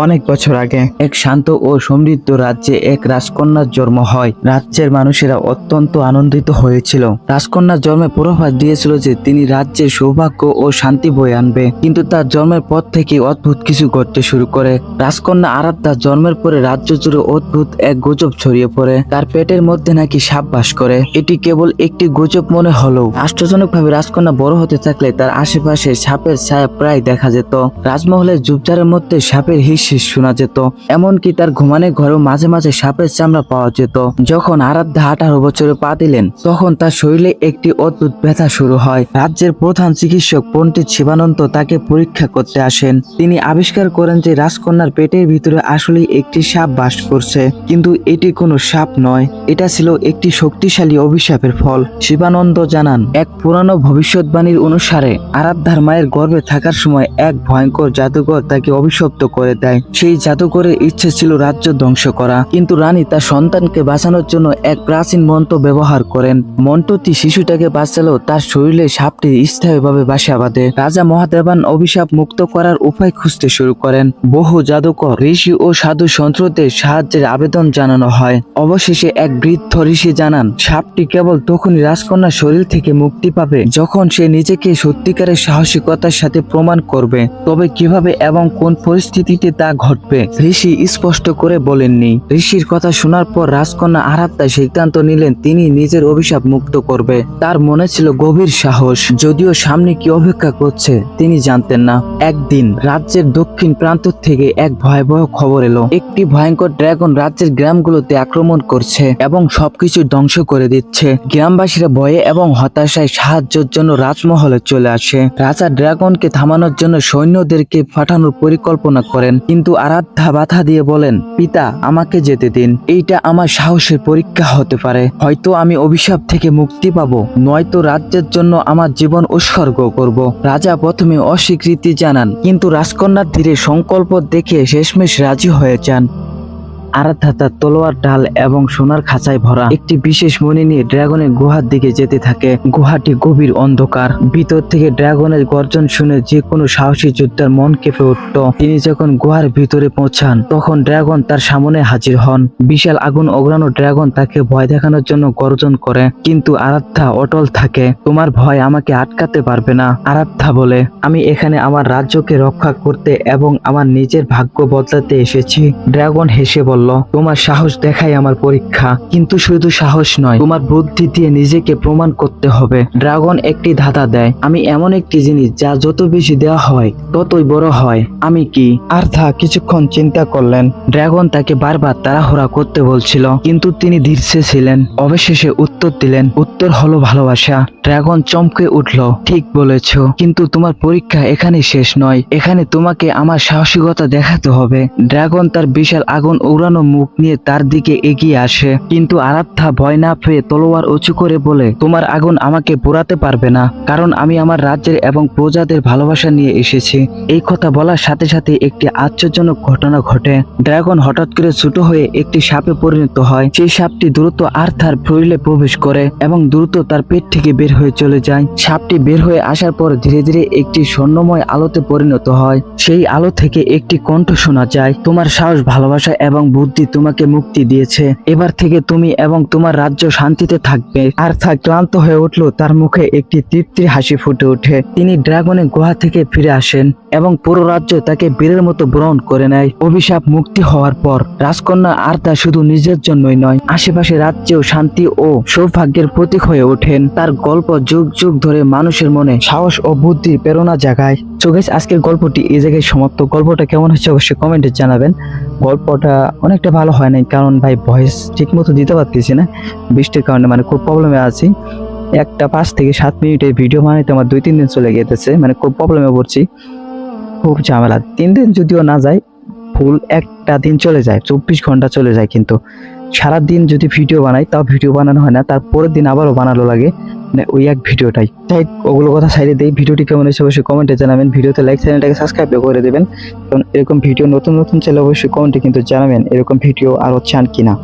অনেক বছর আগে এক শান্ত ও সমৃদ্ধ রাজ্যে এক রাজকন্যার জন্ম হয়। রাজ্যের মানুষেরা অত্যন্ত আনন্দিত হয়েছিল। রাজকন্যার জন্মে পূর্বাভাস দিয়েছিল যে তিনি রাজ্যে সৌভাগ্য ও শান্তি বয়ে আনবে, কিন্তু তার জন্মের পর থেকে অদ্ভুত কিছু ঘটতে শুরু করে। রাজকন্যা আরাধ্যা জন্মের পরে রাজ্য জুড়ে অদ্ভুত এক গুজব ছড়িয়ে পড়ে। তার পেটের মধ্যে নাকি সাপ বাস করে। এটি কেবল একটি গুজব মনে হলেও আশ্চর্যজনকভাবে রাজকন্যা বড় হতে থাকলে তার আশেপাশে সাপের ছায়া প্রায় দেখা যেত। রাজমহলের ঝোপঝাড়ের মধ্যে সাপের হিস শোনা যেত, এমনকি তার ঘুমানোর ঘরেও মাঝে মাঝে সাপের চামড়া পাওয়া যেত। যখন আরাধ্যা 18 বছরে পা দিলেন, তখন তার শরীরে একটি অদ্ভুত ব্যথা শুরু হয়। রাজ্যের প্রধান চিকিৎসক পণ্ডিত শিবানন্দ তাকে পরীক্ষা করতে আসেন। তিনি আবিষ্কার করেন যে রাজকন্যার পেটের ভিতরে আসলে একটি সাপ বাস করছে, কিন্তু এটি কোনো সাপ নয়, এটা ছিল একটি শক্তিশালী অভিশাপের ফল। শিবানন্দ জানান, এক পুরানো ভবিষ্যৎবাণীর অনুসারে আরাধ্যার মায়ের গর্ভে থাকার সময় এক ভয়ঙ্কর জাদুকর তাকে অভিশপ্ত করে দেয়। সেই জাদুকরের ইচ্ছে ছিল রাজ্য ধ্বংস করা, কিন্তু রানী তার সন্তানকে বাঁচানোর জন্য এক প্রাচীন মন্ত্র ব্যবহার করেন। মন্ত্রটি শিশুটাকে বাঁচালেও তার শরীরে সাপটি স্থায়ীভাবে বাসা বাঁধে। রাজা মহাদেবান অভিশাপ মুক্ত করার উপায় খুঁজতে শুরু করেন। বহু জাদুকর, ঋষি ও সাধু সন্ত্রদের সাহায্যের আবেদন জানানো হয়। অবশেষে এক বৃদ্ধ ঋষি জানান, সাপটি কেবল তখনই রাজকন্যার শরীর থেকে মুক্তি পাবে যখন সে নিজেকে সত্যিকারের সাহসিকতার সাথে প্রমাণ করবে। তবে কিভাবে এবং কোন পরিস্থিতিতে তা ঘটবে ঋষি স্পষ্ট করে বলেননি। ঋষির কথা শোনার পর রাজকন্যা আরাধ্যা সিদ্ধান্ত নিলেন তিনি নিজের অভিশাপ মুক্ত করবে। তার মনে ছিল গভীর সাহস, যদিও সামনে কি অপেক্ষা করছে তিনি জানতেন না। একদিন রাজ্যের দক্ষিণ প্রান্ত থেকে এক ভয়াবহ খবর এলো। একটি ভয়ঙ্কর ড্রাগন রাজ্যের গ্রামগুলোতে আক্রমণ করছে এবং সবকিছু ধ্বংস করে দিচ্ছে। গ্রামবাসীরা ভয়ে এবং হতাশায় সাহায্যের জন্য রাজমহলে চলে আসে। রাজা ড্রাগনকে থামানোর জন্য সৈন্যদেরকে পাঠানোর পরিকল্পনা করেন, কিন্তু আরাধ্যা বাধা দিয়ে বলেন, পিতা আমাকে যেতে দিন, এইটা আমার সাহসের পরীক্ষা হতে পারে। হয়তো আমি অভিশাপ থেকে মুক্তি পাবো, নয়তো রাজ্যের জন্য আমার জীবন উৎসর্গ করব। রাজা প্রথমে অস্বীকৃতি জানান, কিন্তু রাজকন্যার ধীরে সংকল্প দেখে শেষমেশ রাজি হয়ে যান। আরাধ্যা তার তলোয়ার, ঢাল এবং সোনার খাঁচায় ভরা একটি বিশেষ মণি নিয়ে ড্রাগনের গুহার দিকে যেতে থাকে। গুহাটি গভীর অন্ধকার। ভিতর থেকে ড্রাগনের গর্জন শুনে যে কোনো সাহসী যোদ্ধার মন কেঁপে উঠত। তিনি যখন গুহার ভিতরে পৌঁছান, তখন ড্রাগন তার সামনে হাজির হন। বিশাল আগুন ওগ্রানো ড্রাগন তাকে ভয় দেখানোর জন্য গর্জন করে, কিন্তু আরাধ্যা অটল থাকে। তোমার ভয় আমাকে আটকাতে পারবে না, আরাধ্যা বলে। আমি এখানে আমার রাজ্যকে রক্ষা করতে এবং আমার নিজের ভাগ্য বদলাতে এসেছি। ড্রাগন হেসে বলল, তোমার সাহস দেখাই আমার পরীক্ষা, কিন্তু শুধু সাহস নয়, তোমার বুদ্ধি দিয়ে নিজেকে প্রমাণ করতে হবে। ড্রাগন একটি ধাঁধা দেয়, আমি এমন একটি জিনিস যা যত বেশি দেওয়া হয় ততই বড় হয়, আমি কি? আরাধ্যা কিছুক্ষণ চিন্তা করলেন। ড্রাগন তাকে বারবার তাড়াহুড়া করতে বলছিল, কিন্তু তিনি ধীরস্থির ছিলেন। অবশেষে উত্তর দিলেন, উত্তর হলো ভালোবাসা। ড্রাগন চমকে উঠল, ঠিক বলেছ, কিন্তু তোমার পরীক্ষা এখানে শেষ নয়, এখানে তোমাকে আমার সাহসিকতা দেখাতে হবে। ড্রাগন তার বিশাল আগুন উড়ানো মুখ নিয়ে তার দিকে এগিয়ে আসে, কিন্তু আরাধ্যা ভয় না পেয়ে তলোয়ার উঁচু করে বলে, তোমার আগুন আমাকে পোড়াতে পারবে না, কারণ আমি আমার রাজ্যের এবং প্রজাদের ভালোবাসা নিয়ে এসেছি। এই কথা বলার সাথে সাথে একটি আশ্চর্যজনক ঘটনা ঘটে। ড্রাগন হঠাৎ করে ছোট হয়ে একটি সাপে পরিণত হয়। সেই সাপটি দ্রুত আরাধ্যার শরীরে প্রবেশ করে এবং দ্রুত তার পেট থেকে বের হয়ে চলে যায়। সাপটি বের হয়ে আসার পর ধীরে ধীরে একটি স্বর্ণময় আলোতে পরিণত হয়। সেই আলো থেকে একটি কণ্ঠ শোনা যায়, তোমার সাহস, ভালোবাসা এবং বুদ্ধি তোমাকে মুক্তি দিয়েছে, এবার থেকে তুমি এবং তোমার রাজ্য শান্তিতে থাকবে। আরাধ্যা ক্লান্ত হয়ে উঠল, তার মুখে একটি তৃপ্তির হাসি ফুটে ওঠে। তিনি ড্রাগনের গুহা থেকে ফিরে আসেন এবং পুরো রাজ্য তাকে বীরের মতো গ্রহণ করে নেয়। অভিশাপ মুক্তি হওয়ার পর রাজকন্যা আরাধ্যা শুধু নিজের জন্যই নয়, আশেপাশে রাজ্যেও শান্তি ও সৌভাগ্যের প্রতীক হয়ে ওঠেন। তার গল্প যুগ যুগ ধরে মানুষের মনে সাহস ও বুদ্ধির প্রেরণা জাগায়। সো গাইস, আজকের গল্পটি এই জায়গায় সমাপ্ত। গল্পটা কেমন হচ্ছে অবশ্যই কমেন্টে জানাবেন। গল্পটা অনেকটা ভালো হয় নাই, কারণ ভাই ভয়েস ঠিক মতো দিতে পারতেছি না, বৃষ্টির কারণে মানে খুব প্রবলেমে আছি। একটা 5 থেকে 7 মিনিটের ভিডিও বানাইতে আমার 2-3 দিন চলে গেছে, মানে খুব প্রবলেমে পড়ছি, খুব ঝামেলা। 3 দিন যদিও না যায়, ফুল একটা দিন চলে যায়, 24 ঘন্টা চলে যায়, কিন্তু সারাদিন যদি ভিডিও বানাই তাও ভিডিও বানানো হয় না, তারপরের দিন আবারও বানানো লাগে, মানে ওই এক ভিডিওটাই। তাই ওগুলো কথা সাইডে দেই। ভিডিওটি কেমন হয়েছে অবশ্যই কমেন্টে জানাবেন। ভিডিওতে লাইক, চ্যানেলটাকে সাবস্ক্রাইব করে দেবেন, কারণ এরকম ভিডিও নতুন নতুন চ্যানেল অবশ্যই কমেন্টে কিন্তু জানাবেন এরকম ভিডিও আরো চান কিনা।